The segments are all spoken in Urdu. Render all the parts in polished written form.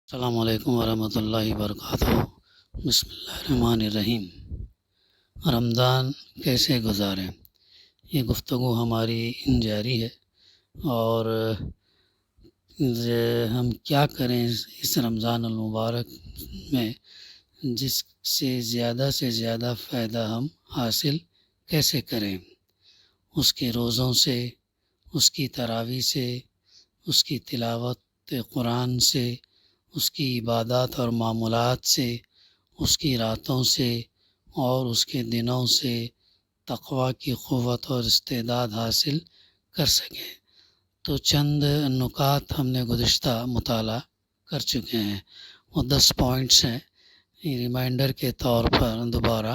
السلام علیکم ورحمۃ اللہ وبرکاتہ۔ بسم اللہ الرحمن الرحیم۔ رمضان کیسے گزاریں، یہ گفتگو ہماری جاری ہے، اور ہم کیا کریں اس رمضان المبارک میں، جس سے زیادہ فائدہ ہم حاصل کیسے کریں، اس کے روزوں سے، اس کی تراویح سے، اس کی تلاوت قرآن سے، اس کی عبادات اور معمولات سے، اس کی راتوں سے اور اس کے دنوں سے تقویٰ کی قوت اور استعداد حاصل کر سکیں۔ تو چند نکات ہم نے گزشتہ مطالعہ کر چکے ہیں، وہ 10 پوائنٹس ہیں۔ ریمائنڈر کے طور پر دوبارہ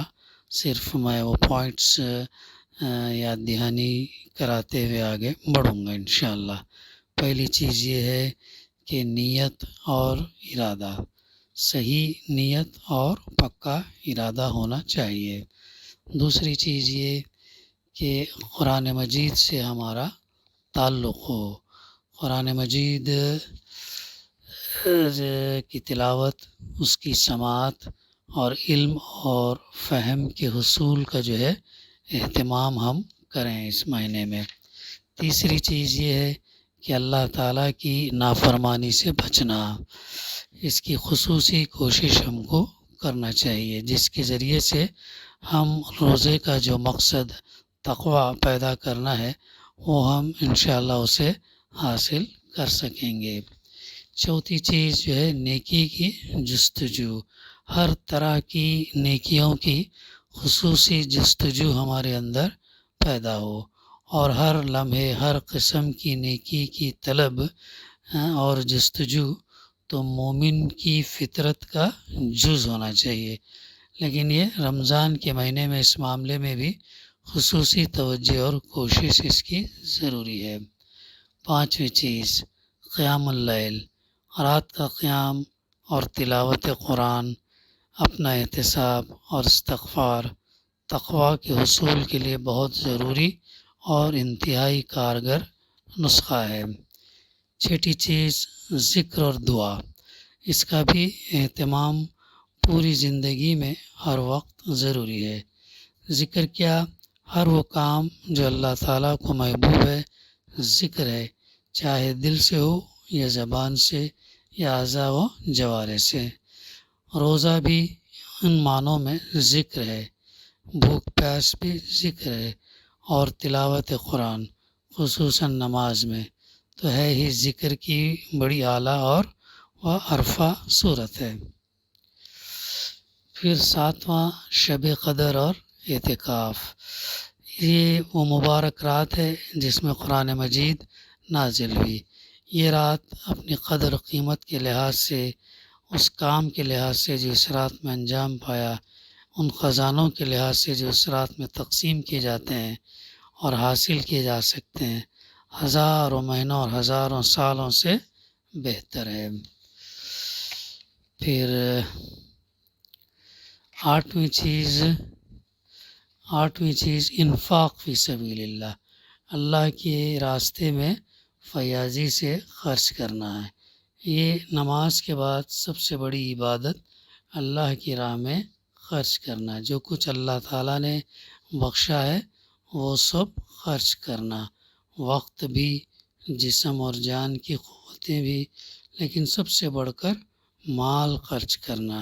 صرف میں وہ پوائنٹس یاد دہانی کراتے ہوئے آگے بڑھوں گا انشاءاللہ۔ پہلی چیز یہ ہے کہ نیت اور ارادہ، صحیح نیت اور پکا ارادہ ہونا چاہیے۔ دوسری چیز یہ کہ قرآن مجید سے ہمارا تعلق ہو، قرآن مجید کی تلاوت، اس کی سماعت اور علم اور فہم کے حصول کا اہتمام ہم کریں اس مہینے میں۔ تیسری چیز یہ ہے کہ اللہ تعالیٰ کی نافرمانی سے بچنا، اس کی خصوصی کوشش ہم کو کرنا چاہیے، جس کے ذریعے سے ہم روزے کا جو مقصد تقویٰ پیدا کرنا ہے وہ ہم انشاءاللہ اسے حاصل کر سکیں گے۔ چوتھی چیز نیکی کی جستجو، ہر طرح کی نیکیوں کی خصوصی جستجو ہمارے اندر پیدا ہو، اور ہر لمحے ہر قسم کی نیکی کی طلب اور جستجو تو مومن کی فطرت کا جز ہونا چاہیے، لیکن یہ رمضان کے مہینے میں اس معاملے میں بھی خصوصی توجہ اور کوشش اس کی ضروری ہے۔ پانچویں چیز قیام اللیل، رات کا قیام اور تلاوت قرآن اپنا احتساب اور استغفار تقویٰ کے حصول کے لیے بہت ضروری اور انتہائی کارگر نسخہ ہے۔ چھٹی چیز ذکر اور دعا، اس کا بھی اہتمام پوری زندگی میں ہر وقت ضروری ہے۔ ذکر کیا، ہر وہ کام جو اللہ تعالیٰ کو محبوب ہے ذکر ہے، چاہے دل سے ہو یا زبان سے یا اعضاء و جوارح سے۔ روزہ بھی ان معنوں میں ذکر ہے، بھوک پیاس بھی ذکر ہے، اور تلاوت قرآن خصوصاً نماز میں تو ہے ہی ذکر کی بڑی اعلیٰ اور عرفہ صورت ہے۔ پھر ساتواں شب قدر اور اعتکاف، یہ وہ مبارک رات ہے جس میں قرآن مجید نازل ہوئی۔ یہ رات اپنی قدر و قیمت کے لحاظ سے، اس کام کے لحاظ سے جو اس رات میں انجام پایا، ان خزانوں کے لحاظ سے جو اس رات میں تقسیم کیے جاتے ہیں اور حاصل کیے جا سکتے ہیں، ہزاروں مہینوں اور ہزاروں سالوں سے بہتر ہے۔ پھر آٹھویں چیز انفاق فی سبیل اللہ، اللہ کے راستے میں فیاضی سے خرچ کرنا ہے۔ یہ نماز کے بعد سب سے بڑی عبادت اللہ کی راہ میں خرچ کرنا، جو کچھ اللہ تعالیٰ نے بخشا ہے وہ سب خرچ کرنا، وقت بھی، جسم اور جان کی قوتیں بھی، لیکن سب سے بڑھ کر مال خرچ کرنا،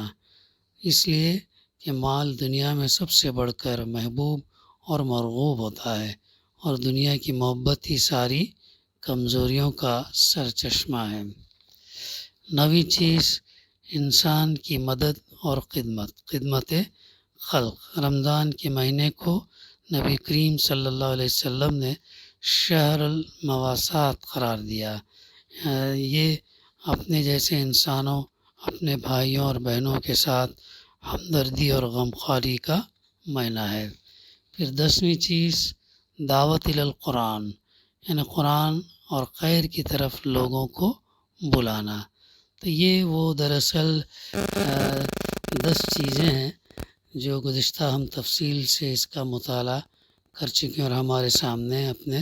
اس لیے کہ مال دنیا میں سب سے بڑھ کر محبوب اور مرغوب ہوتا ہے، اور دنیا کی محبت ہی ساری کمزوریوں کا سرچشمہ ہے۔ نویں چیز انسان کی مدد اور خدمت خلق، رمضان کے مہینے کو نبی کریم صلی اللہ علیہ وسلم نے شہر المواسات قرار دیا۔ یہ اپنے جیسے انسانوں، اپنے بھائیوں اور بہنوں کے ساتھ ہمدردی اور غمخواری کا مہینہ ہے۔ پھر 10ویں چیز دعوت القرآن، یعنی قرآن اور خیر کی طرف لوگوں کو بلانا۔ تو یہ وہ دراصل 10 چیزیں ہیں جو گزشتہ ہم تفصیل سے اس کا مطالعہ کر چکے ہیں، اور ہمارے سامنے اپنے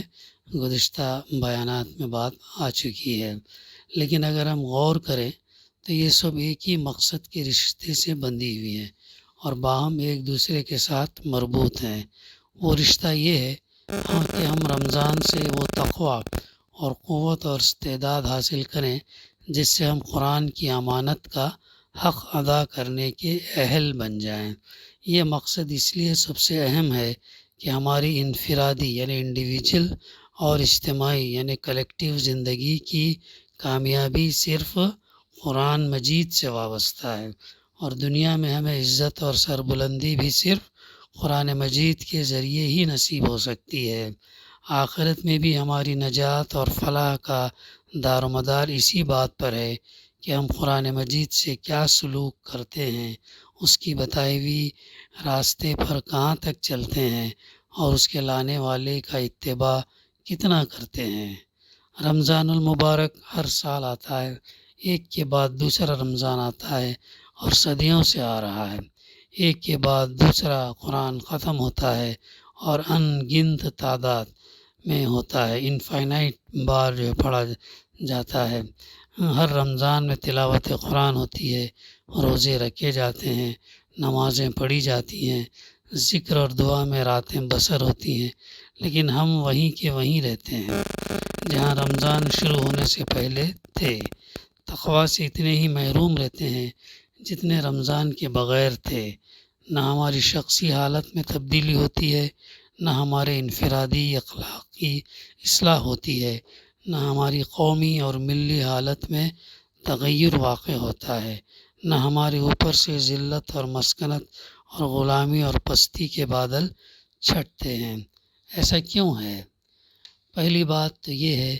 گزشتہ بیانات میں بات آ چکی ہے۔ لیکن اگر ہم غور کریں تو یہ سب ایک ہی مقصد کے رشتے سے بندھی ہوئی ہیں اور باہم ایک دوسرے کے ساتھ مربوط ہیں۔ وہ رشتہ یہ ہے کہ ہم رمضان سے وہ تقویٰ اور قوت اور استعداد حاصل کریں جس سے ہم قرآن کی امانت کا حق ادا کرنے کے اہل بن جائیں۔ یہ مقصد اس لیے سب سے اہم ہے کہ ہماری انفرادی یعنی انڈیویجول اور اجتماعی یعنی کلیکٹیو زندگی کی کامیابی صرف قرآن مجید سے وابستہ ہے، اور دنیا میں ہمیں عزت اور سربلندی بھی صرف قرآن مجید کے ذریعے ہی نصیب ہو سکتی ہے۔ آخرت میں بھی ہماری نجات اور فلاح کا دار و مدار اسی بات پر ہے کہ ہم قرآن مجید سے کیا سلوک کرتے ہیں، اس کی بتائی ہوئی راستے پر کہاں تک چلتے ہیں اور اس کے لانے والے کا اتباع کتنا کرتے ہیں۔ رمضان المبارک ہر سال آتا ہے، ایک کے بعد دوسرا رمضان آتا ہے اور صدیوں سے آ رہا ہے۔ ایک کے بعد دوسرا قرآن ختم ہوتا ہے اور ان گنت تعداد میں ہوتا ہے، انفائنائٹ بار جو پڑھا جاتا ہے۔ ہر رمضان میں تلاوت قرآن ہوتی ہے، روزے رکھے جاتے ہیں، نمازیں پڑھی جاتی ہیں، ذکر اور دعا میں راتیں بسر ہوتی ہیں، لیکن ہم وہیں کے وہیں رہتے ہیں جہاں رمضان شروع ہونے سے پہلے تھے۔ تقویٰ سے اتنے ہی محروم رہتے ہیں جتنے رمضان کے بغیر تھے۔ نہ ہماری شخصی حالت میں تبدیلی ہوتی ہے، نہ ہمارے انفرادی اخلاقی اصلاح ہوتی ہے، نہ ہماری قومی اور ملی حالت میں تغیر واقع ہوتا ہے، نہ ہمارے اوپر سے ذلت اور مسکنت اور غلامی اور پستی کے بادل چھٹتے ہیں۔ ایسا کیوں ہے؟ پہلی بات تو یہ ہے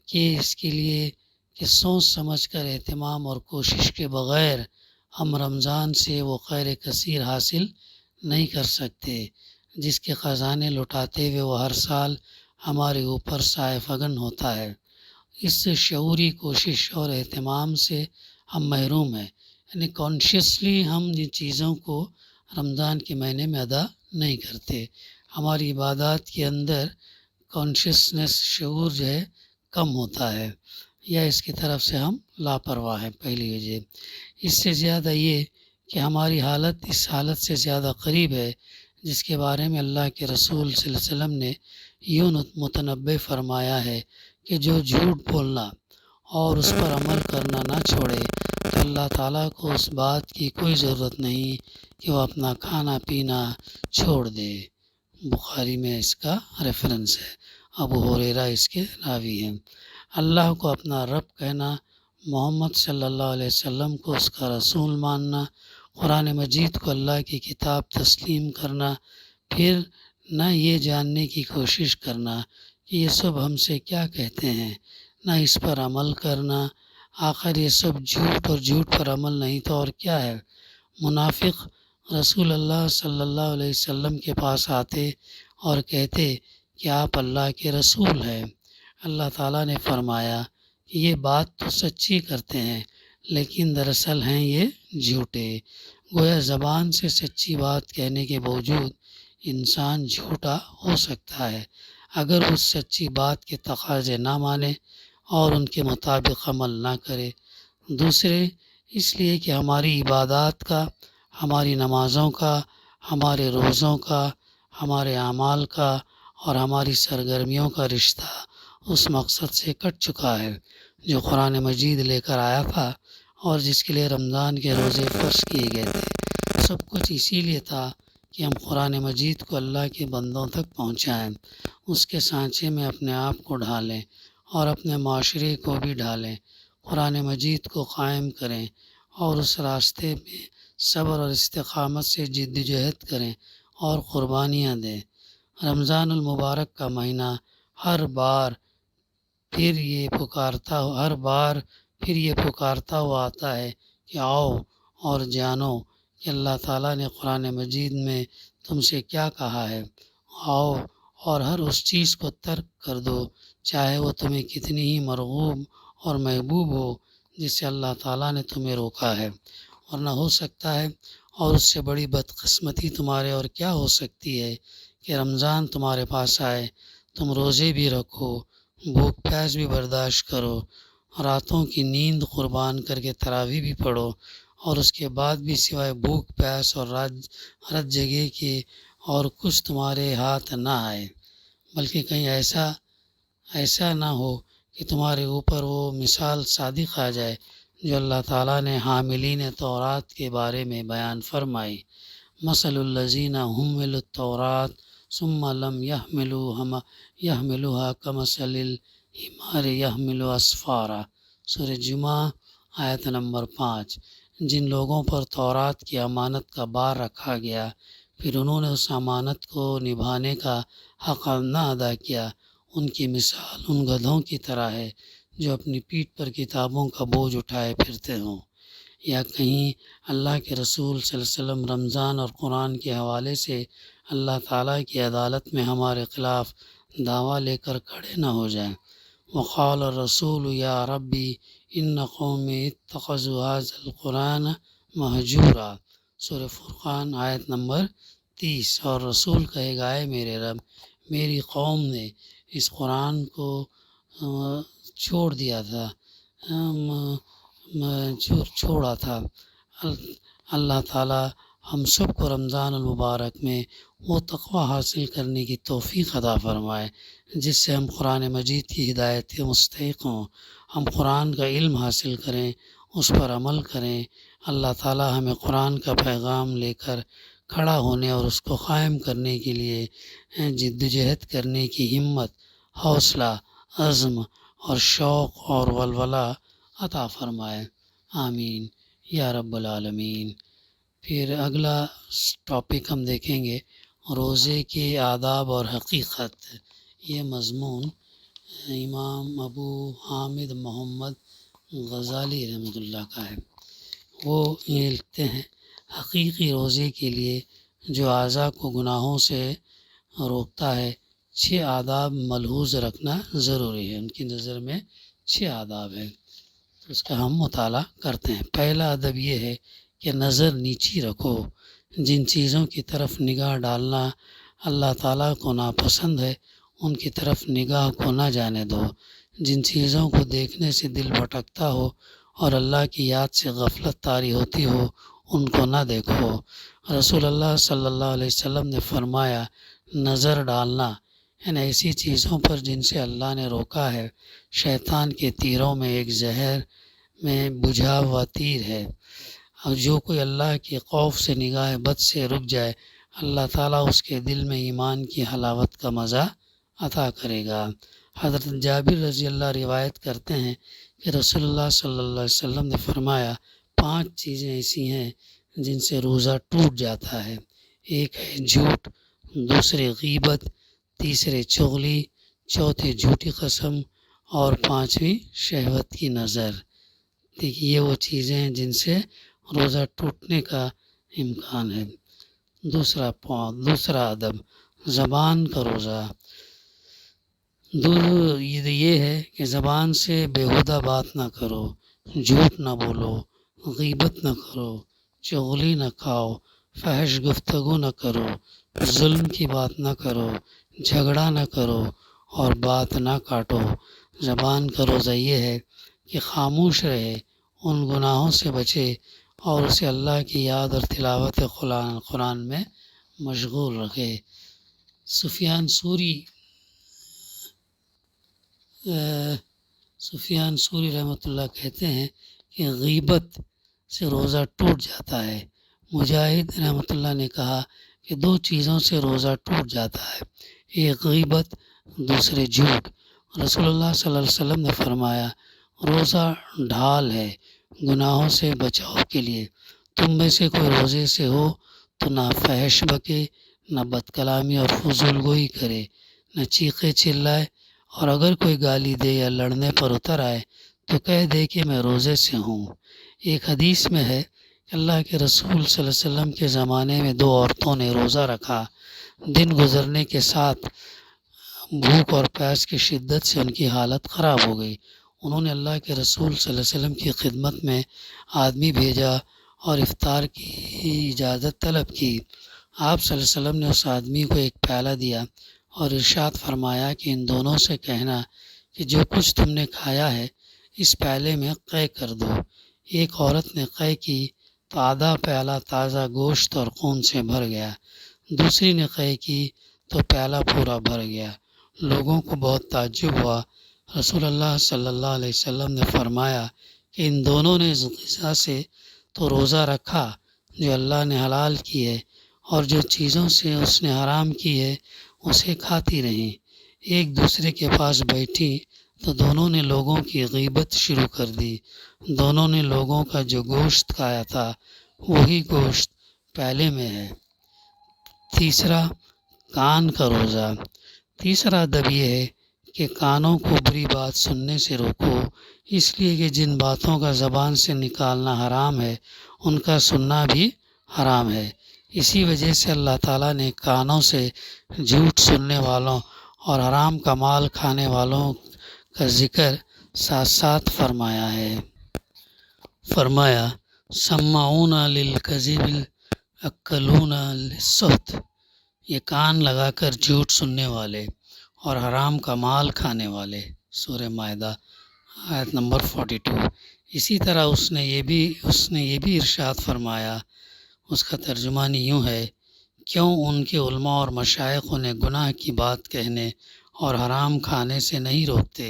کہ اس کے لیے کہ سوچ سمجھ کر اہتمام اور کوشش کے بغیر ہم رمضان سے وہ خیر کثیر حاصل نہیں کر سکتے جس کے خزانے لٹاتے ہوئے وہ ہر سال ہمارے اوپر سائے فگن ہوتا ہے۔ اس شعوری کوشش اور اہتمام سے ہم محروم ہیں، یعنی کانشیسلی ہم جن چیزوں کو رمضان کے مہینے میں ادا نہیں کرتے۔ ہماری عبادات کے اندر کانشیسنس شعور جو ہے کم ہوتا ہے، یا اس کی طرف سے ہم لاپرواہ ہیں۔ پہلی وجہ اس سے زیادہ یہ کہ ہماری حالت اس حالت سے زیادہ قریب ہے جس کے بارے میں اللہ کے رسول صلی اللہ علیہ وسلم نے یوں متنبع فرمایا ہے کہ جو جھوٹ بولنا اور اس پر عمل کرنا نہ چھوڑے تو اللہ تعالیٰ کو اس بات کی کوئی ضرورت نہیں کہ وہ اپنا کھانا پینا چھوڑ دے۔ بخاری میں اس کا ریفرنس ہے، ابو ہریرہ اس کے راوی ہیں۔ اللہ کو اپنا رب کہنا، محمد صلی اللہ علیہ وسلم کو اس کا رسول ماننا، قرآن مجید کو اللہ کی کتاب تسلیم کرنا، پھر نہ یہ جاننے کی کوشش کرنا کہ یہ سب ہم سے کیا کہتے ہیں، نہ اس پر عمل کرنا۔ آخر یہ سب جھوٹ اور جھوٹ پر عمل نہیں تو اور کیا ہے؟ منافق رسول اللہ صلی اللہ علیہ وسلم کے پاس آتے اور کہتے کہ آپ اللہ کے رسول ہیں۔ اللہ تعالیٰ نے فرمایا کہ یہ بات تو سچی کرتے ہیں لیکن دراصل ہیں یہ جھوٹے۔ گویا زبان سے سچی بات کہنے کے باوجود انسان جھوٹا ہو سکتا ہے اگر اس سچی بات کے تقاضے نہ مانے اور ان کے مطابق عمل نہ کرے۔ دوسرے اس لیے کہ ہماری عبادات کا، ہماری نمازوں کا، ہمارے روزوں کا، ہمارے اعمال کا اور ہماری سرگرمیوں کا رشتہ اس مقصد سے کٹ چکا ہے جو قرآن مجید لے کر آیا تھا اور جس کے لیے رمضان کے روزے فرض کیے گئے تھے۔ سب کچھ اسی لیے تھا کہ ہم قرآن مجید کو اللہ کے بندوں تک پہنچائیں، اس کے سانچے میں اپنے آپ کو ڈھالیں اور اپنے معاشرے کو بھی ڈھالیں، قرآن مجید کو قائم کریں اور اس راستے میں صبر اور استقامت سے جد و جہد کریں اور قربانیاں دیں۔ رمضان المبارک کا مہینہ ہر بار پھر یہ پکارتا ہوا آتا ہے کہ آؤ اور جانو کہ اللہ تعالیٰ نے قرآن مجید میں تم سے کیا کہا ہے۔ آؤ اور ہر اس چیز کو ترک کر دو چاہے وہ تمہیں کتنی ہی مرغوب اور محبوب ہو جس سے اللہ تعالیٰ نے تمہیں روکا ہے، ورنہ ہو سکتا ہے اور اس سے بڑی بدقسمتی تمہارے اور کیا ہو سکتی ہے کہ رمضان تمہارے پاس آئے، تم روزے بھی رکھو، بھوک پیاس بھی برداشت کرو، راتوں کی نیند قربان کر کے تراویح بھی پڑھو، اور اس کے بعد بھی سوائے بھوک پیاس اور رات جگے کے اور کچھ تمہارے ہاتھ نہ آئے، بلکہ کہیں ایسا نہ ہو کہ تمہارے اوپر وہ مثال صادق آ جائے جو اللہ تعالیٰ نے حاملین تورات کے بارے میں بیان فرمائی۔ مثل الذین حملوا التوراۃ ثم لم يحملوها كمثل الحمار يحمل اسفارا، سورہ جمعہ آیت نمبر 5۔ جن لوگوں پر تورات کی امانت کا بار رکھا گیا پھر انہوں نے اس امانت کو نبھانے کا حق نہ ادا کیا، ان کی مثال ان گدھوں کی طرح ہے جو اپنی پیٹھ پر کتابوں کا بوجھ اٹھائے پھرتے ہوں۔ یا کہیں اللہ کے رسول صلی اللہ علیہ وسلم رمضان اور قرآن کے حوالے سے اللہ تعالیٰ کی عدالت میں ہمارے خلاف دعویٰ لے کر کھڑے نہ ہو جائیں۔ وقال الرسول یا ربی ان قومی اتخذوا هذا القرآن مہجورا، سورہ فرقان آیت نمبر 30۔ اور رسول کہے گا اے میرے رب، میری قوم نے اس قرآن کو چھوڑا تھا۔ اللہ تعالیٰ ہم سب کو رمضان المبارک میں وہ تقوی حاصل کرنے کی توفیق عطا فرمائے جس سے ہم قرآن مجید کی ہدایت کے مستحق ہوں، ہم قرآن کا علم حاصل کریں، اس پر عمل کریں۔ اللہ تعالیٰ ہمیں قرآن کا پیغام لے کر کھڑا ہونے اور اس کو قائم کرنے کے لیے جدوجہد کرنے کی ہمت، حوصلہ، عزم اور شوق اور ولولہ عطا فرمائے، آمین یا رب العالمین۔ پھر اگلا ٹاپک ہم دیکھیں گے روزے کے آداب اور حقیقت۔ یہ مضمون امام ابو حامد محمد غزالی رحمۃ اللہ کا ہے۔ وہ یہ لکھتے ہیں حقیقی روزے کے لیے جو اعضاء کو گناہوں سے روکتا ہے 6 آداب ملحوظ رکھنا ضروری ہے۔ ان کی نظر میں 6 آداب ہیں، تو اس کا ہم مطالعہ کرتے ہیں۔ پہلا ادب یہ ہے کہ نظر نیچی رکھو۔ جن چیزوں کی طرف نگاہ ڈالنا اللہ تعالیٰ کو ناپسند ہے ان کی طرف نگاہ کو نہ جانے دو۔ جن چیزوں کو دیکھنے سے دل بھٹکتا ہو اور اللہ کی یاد سے غفلت طاری ہوتی ہو ان کو نہ دیکھو۔ رسول اللہ صلی اللہ علیہ وسلم نے فرمایا نظر ڈالنا ان ایسی چیزوں پر جن سے اللہ نے روکا ہے شیطان کے تیروں میں ایک زہر میں بجھا ہوا تیر ہے، اور جو کوئی اللہ کے خوف سے نگاہ بد سے رک جائے اللہ تعالیٰ اس کے دل میں ایمان کی حلاوت کا مزہ عطا کرے گا۔ حضرت جابر رضی اللہ روایت کرتے ہیں کہ رسول اللہ صلی اللہ علیہ وسلم نے فرمایا 5 چیزیں ایسی ہیں جن سے روزہ ٹوٹ جاتا ہے۔ ایک ہے جھوٹ، دوسرے غیبت، تیسرے چغلی، چوتھی جھوٹی قسم اور 5ویں شہوت کی نظر۔ دیکھیے یہ وہ چیزیں ہیں جن سے روزہ ٹوٹنے کا امکان ہے۔ دوسرا ادب زبان کا روزہ۔ یہ ہے کہ زبان سے بیہودہ بات نہ کرو، جھوٹ نہ بولو، غیبت نہ کرو، چغلی نہ کھاؤ، فحش گفتگو نہ کرو، ظلم کی بات نہ کرو، جھگڑا نہ کرو اور بات نہ کاٹو۔ زبان کا روزہ یہ ہے کہ خاموش رہے، ان گناہوں سے بچے اور اسے اللہ کی یاد اور تلاوت قرآن میں مشغول رکھے۔ سفیان سوری رحمۃ اللہ کہتے ہیں کہ غیبت سے روزہ ٹوٹ جاتا ہے۔ مجاہد رحمۃ اللہ نے کہا کہ 2 چیزوں سے روزہ ٹوٹ جاتا ہے، ایک غیبت، دوسرے جھوٹ۔ رسول اللہ صلی اللہ علیہ وسلم نے فرمایا روزہ ڈھال ہے گناہوں سے بچاؤ کے لیے۔ تم میں سے کوئی روزے سے ہو تو نہ فحش بکے، نہ بد کلامی اور فضول گوئی کرے، نہ چیخے چلائے، اور اگر کوئی گالی دے یا لڑنے پر اتر آئے تو کہہ دے کہ میں روزے سے ہوں۔ ایک حدیث میں ہے کہ اللہ کے رسول صلی اللہ علیہ وسلم کے زمانے میں 2 عورتوں نے روزہ رکھا۔ دن گزرنے کے ساتھ بھوک اور پیاس کی شدت سے ان کی حالت خراب ہو گئی۔ انہوں نے اللہ کے رسول صلی اللہ علیہ وسلم کی خدمت میں آدمی بھیجا اور افطار کی اجازت طلب کی۔ آپ صلی اللہ علیہ وسلم نے اس آدمی کو ایک پیالہ دیا اور ارشاد فرمایا کہ ان دونوں سے کہنا کہ جو کچھ تم نے کھایا ہے اس پیالے میں قے کر دو۔ ایک عورت نے قے کی تو آدھا پیالہ تازہ گوشت اور خون سے بھر گیا۔ دوسری نے قے کی تو پیالہ پورا بھر گیا۔ لوگوں کو بہت تعجب ہوا۔ رسول اللہ صلی اللہ علیہ وسلم نے فرمایا کہ ان دونوں نے اس غذا سے تو روزہ رکھا جو اللہ نے حلال کی ہے، اور جو چیزوں سے اس نے حرام کی ہے اسے کھاتی رہیں۔ ایک دوسرے کے پاس بیٹھی تو دونوں نے لوگوں کی غیبت شروع کر دی۔ دونوں نے لوگوں کا جو گوشت کھایا تھا وہی گوشت پیالے میں ہے۔ تیسرا، کان کا روزہ۔ تیسرا ادب یہ ہے کہ کانوں کو بری بات سننے سے روکو، اس لیے کہ جن باتوں کا زبان سے نکالنا حرام ہے ان کا سننا بھی حرام ہے۔ اسی وجہ سے اللہ تعالیٰ نے کانوں سے جھوٹ سننے والوں اور حرام کا مال کھانے والوں کا ذکر ساتھ ساتھ فرمایا ہے۔ فرمایا سماعون للکذب اکلون للسحت، یہ کان لگا کر جھوٹ سننے والے اور حرام کا مال کھانے والے۔ سورہ مائدہ آیت نمبر 42۔ اسی طرح اس نے یہ بھی ارشاد فرمایا، اس کا ترجمانی یوں ہے، کیوں ان کے علماء اور مشائخ انہیں گناہ کی بات کہنے اور حرام کھانے سے نہیں روکتے؟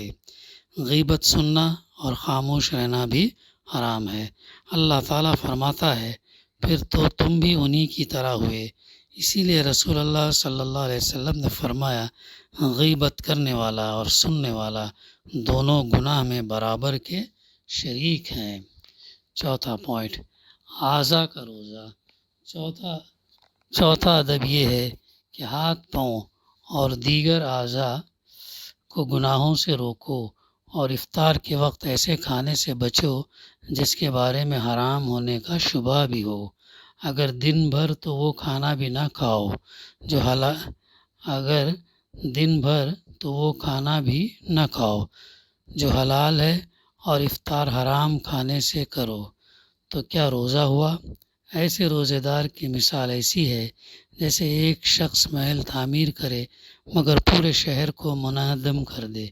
غیبت سننا اور خاموش رہنا بھی حرام ہے۔ اللہ تعالیٰ فرماتا ہے، پھر تو تم بھی انہی کی طرح ہوئے۔ اسی لیے رسول اللہ صلی اللہ علیہ وسلم نے فرمایا، غیبت کرنے والا اور سننے والا دونوں گناہ میں برابر کے شریک ہیں۔ چوتھا پوائنٹ، اعضاء کا روزہ۔ چوتھا ادب یہ ہے کہ ہاتھ، پاؤں اور دیگر اعضاء کو گناہوں سے روکو اور افطار کے وقت ایسے کھانے سے بچو جس کے بارے میں حرام ہونے کا شبہ بھی ہو۔ اگر دن بھر تو وہ کھانا بھی نہ کھاؤ جو حلال ہے اور افطار حرام کھانے سے کرو، تو کیا روزہ ہوا؟ ایسے روزے دار کی مثال ایسی ہے جیسے ایک شخص محل تعمیر کرے مگر پورے شہر کو منہدم کر دے۔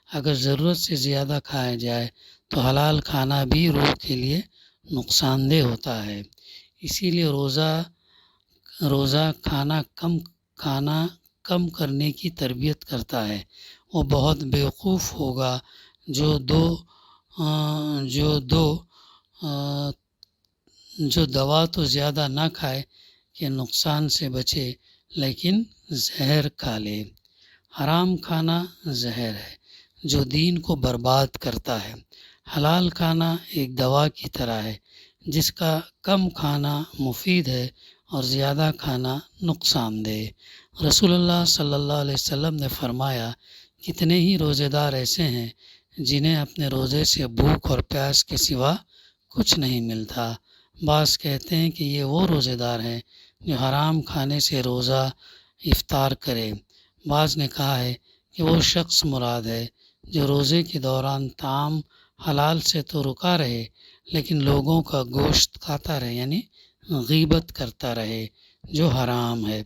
اگر ضرورت سے زیادہ کھایا جائے تو حلال کھانا بھی روح کے لیے نقصان دہ ہوتا ہے۔ اسی لیے روزہ کھانا کم کرنے کی تربیت کرتا ہے۔ وہ بہت بیوقوف ہوگا جو دوا تو زیادہ نہ کھائے کہ نقصان سے بچے، لیکن زہر کھا لے۔ حرام کھانا زہر ہے جو دین کو برباد کرتا ہے۔ حلال کھانا ایک دوا کی طرح ہے جس کا کم کھانا مفید ہے اور زیادہ کھانا نقصان دہ۔ رسول اللہ صلی اللہ علیہ وسلم نے فرمایا، کتنے ہی روزے دار ایسے ہیں جنہیں اپنے روزے سے بھوک اور پیاس کے سوا کچھ نہیں ملتا۔ بعض کہتے ہیں کہ یہ وہ روزے دار ہیں جو حرام کھانے سے روزہ افطار کرے۔ بعض نے کہا ہے کہ وہ شخص مراد ہے جو روزے کے دوران طعام حلال سے تو رکا رہے لیکن لوگوں کا گوشت کھاتا رہے، یعنی غیبت کرتا رہے، جو حرام ہے۔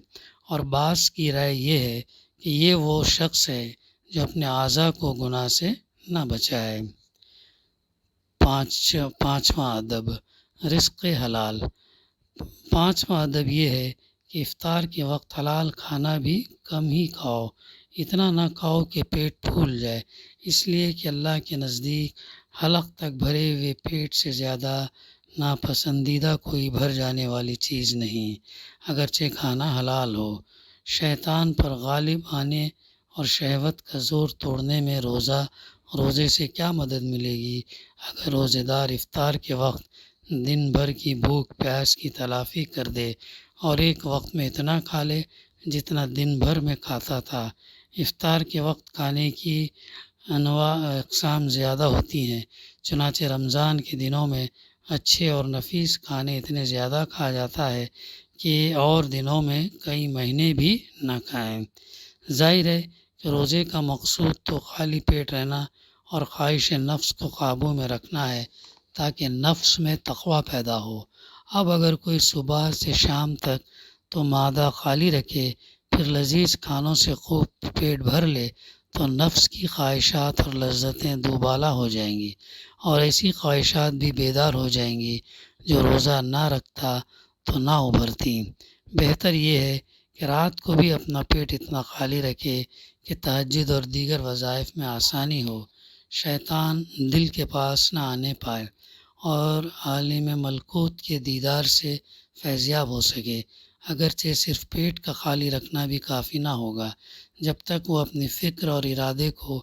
اور بعض کی رائے یہ ہے کہ یہ وہ شخص ہے جو اپنے اعضاء کو گناہ سے نہ بچائے۔ پانچواں ادب، رزق حلال۔ پانچواں ادب یہ ہے کہ افطار کے وقت حلال کھانا بھی کم ہی کھاؤ، اتنا نہ کھاؤ کہ پیٹ پھول جائے، اس لیے کہ اللہ کے نزدیک حلق تک بھرے ہوئے پیٹ سے زیادہ ناپسندیدہ کوئی بھر جانے والی چیز نہیں، اگرچہ کھانا حلال ہو۔ شیطان پر غالب آنے اور شہوت کا زور توڑنے میں روزے سے کیا مدد ملے گی؟ اگر روزے دار افطار کے وقت دن بھر کی بھوک پیاس کی تلافی کر دے اور ایک وقت میں اتنا کھا لے جتنا دن بھر میں کھاتا تھا۔ افطار کے وقت کھانے کی انواع اقسام زیادہ ہوتی ہیں، چنانچہ رمضان کے دنوں میں اچھے اور نفیس کھانے اتنے زیادہ کھا جاتا ہے کہ اور دنوں میں کئی مہینے بھی نہ کھائیں۔ ظاہر ہے کہ روزے کا مقصود تو خالی پیٹ رہنا اور خواہش نفس کو قابو میں رکھنا ہے تاکہ نفس میں تقویٰ پیدا ہو۔ اب اگر کوئی صبح سے شام تک تو معدہ خالی رکھے پھر لذیذ کھانوں سے خوب پیٹ بھر لے تو نفس کی خواہشات اور لذتیں دوبالا ہو جائیں گی، اور ایسی خواہشات بھی بیدار ہو جائیں گی جو روزہ نہ رکھتا تو نہ ابھرتی۔ بہتر یہ ہے کہ رات کو بھی اپنا پیٹ اتنا خالی رکھے کہ تہجد اور دیگر وظائف میں آسانی ہو، شیطان دل کے پاس نہ آنے پائے اور عالم ملکوت کے دیدار سے فیضیاب ہو سکے۔ اگرچہ صرف پیٹ کا خالی رکھنا بھی کافی نہ ہوگا جب تک وہ اپنی فکر اور ارادے کو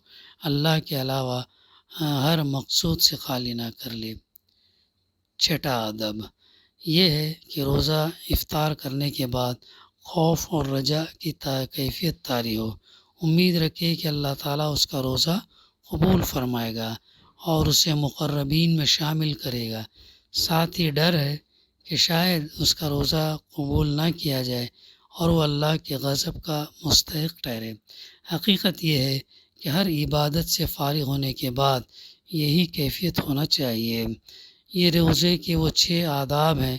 اللہ کے علاوہ ہر مقصود سے خالی نہ کر لے۔ چھٹا ادب یہ ہے کہ روزہ افطار کرنے کے بعد خوف اور رجا کی کیفیت طاری ہو، امید رکھے کہ اللہ تعالیٰ اس کا روزہ قبول فرمائے گا اور اسے مقربین میں شامل کرے گا۔ ساتھ ہی ڈر ہے کہ شاید اس کا روزہ قبول نہ کیا جائے اور وہ اللہ کے غضب کا مستحق ٹھہرے۔ حقیقت یہ ہے کہ ہر عبادت سے فارغ ہونے کے بعد یہی کیفیت ہونا چاہیے۔ یہ روزے کے وہ 6 آداب ہیں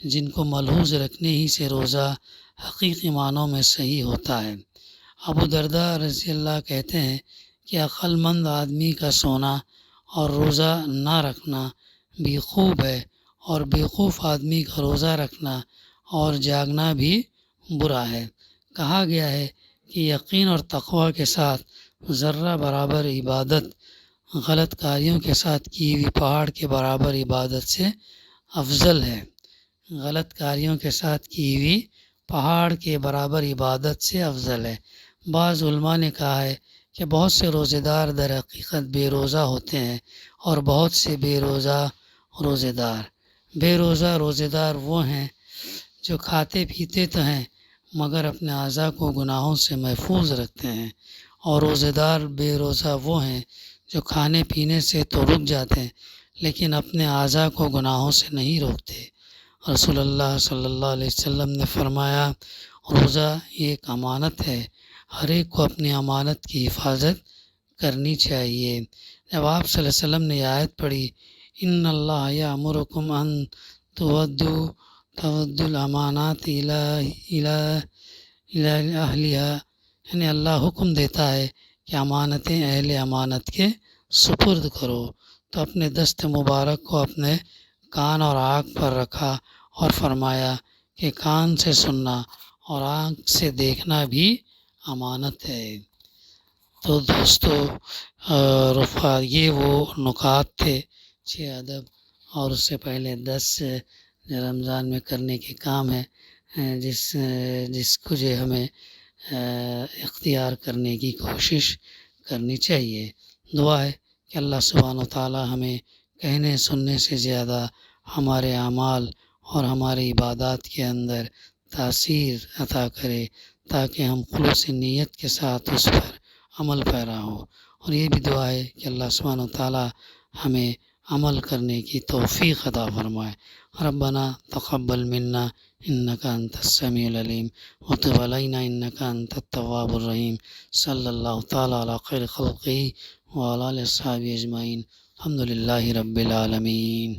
جن کو ملحوظ رکھنے ہی سے روزہ حقیقی معنوں میں صحیح ہوتا ہے۔ ابو درداء رضی اللہ کہتے ہیں کہ عقل مند آدمی کا سونا اور روزہ نہ رکھنا بھی خوب ہے، اور بیوقوف آدمی کا روزہ رکھنا اور جاگنا بھی برا ہے۔ کہا گیا ہے کہ یقین اور تقوی کے ساتھ ذرہ برابر عبادت غلط کاریوں کے ساتھ کی ہوئی پہاڑ کے برابر عبادت سے افضل ہے۔ غلط کاریوں کے ساتھ کی ہوئی پہاڑ کے برابر عبادت سے افضل ہے۔ بعض علماء نے کہا ہے کہ بہت سے روزے دار در حقیقت بے روزہ ہوتے ہیں اور بہت سے بے روزہ روزے دار۔ بے روزہ روزے دار وہ ہیں جو کھاتے پیتے تو ہیں مگر اپنے اعضاء کو گناہوں سے محفوظ رکھتے ہیں، اور روزے دار بے روزہ وہ ہیں جو کھانے پینے سے تو رک جاتے ہیں لیکن اپنے اعضاء کو گناہوں سے نہیں روکتے۔ رسول اللہ صلی اللہ علیہ وسلم نے فرمایا، روزہ ایک امانت ہے، ہر ایک کو اپنی امانت کی حفاظت کرنی چاہیے۔ جب آپ صلی اللہ علیہ وسلم نے یہ آیت پڑھی، ان اللہ یامرکم ان تودوا الامانات الی اہلہا، یعنی اللہ حکم دیتا ہے کہ امانتیں اہل امانت کے سپرد کرو، تو اپنے دست مبارک کو اپنے کان اور آنکھ پر رکھا اور فرمایا کہ کان سے سننا اور آنکھ سے دیکھنا بھی امانت ہے۔ تو دوستو یہ وہ نکات تھے 6 ادب، اور اس سے پہلے 10 رمضان میں کرنے کے کام ہیں جس کو جو ہمیں اختیار کرنے کی کوشش کرنی چاہیے۔ دعا ہے کہ اللہ سبحانہ و تعالیٰ ہمیں کہنے سننے سے زیادہ ہمارے اعمال اور ہماری عبادات کے اندر تاثیر عطا کرے تاکہ ہم خلوص نیت کے ساتھ اس پر عمل پیرا ہوں، اور یہ بھی دعا ہے کہ اللہ سبحانہ و تعالیٰ ہمیں عمل کرنے کی توفیق عطا فرمائے۔ ربنا تقبل منا انک انت السمیع العلیم وتب علینا انک انت التواب الرحیم۔ صلی اللہ تعالیٰ علی خیر خلقہ وعلی آلہ وصحبہ اجمعین۔ الحمد للہ رب العالمین۔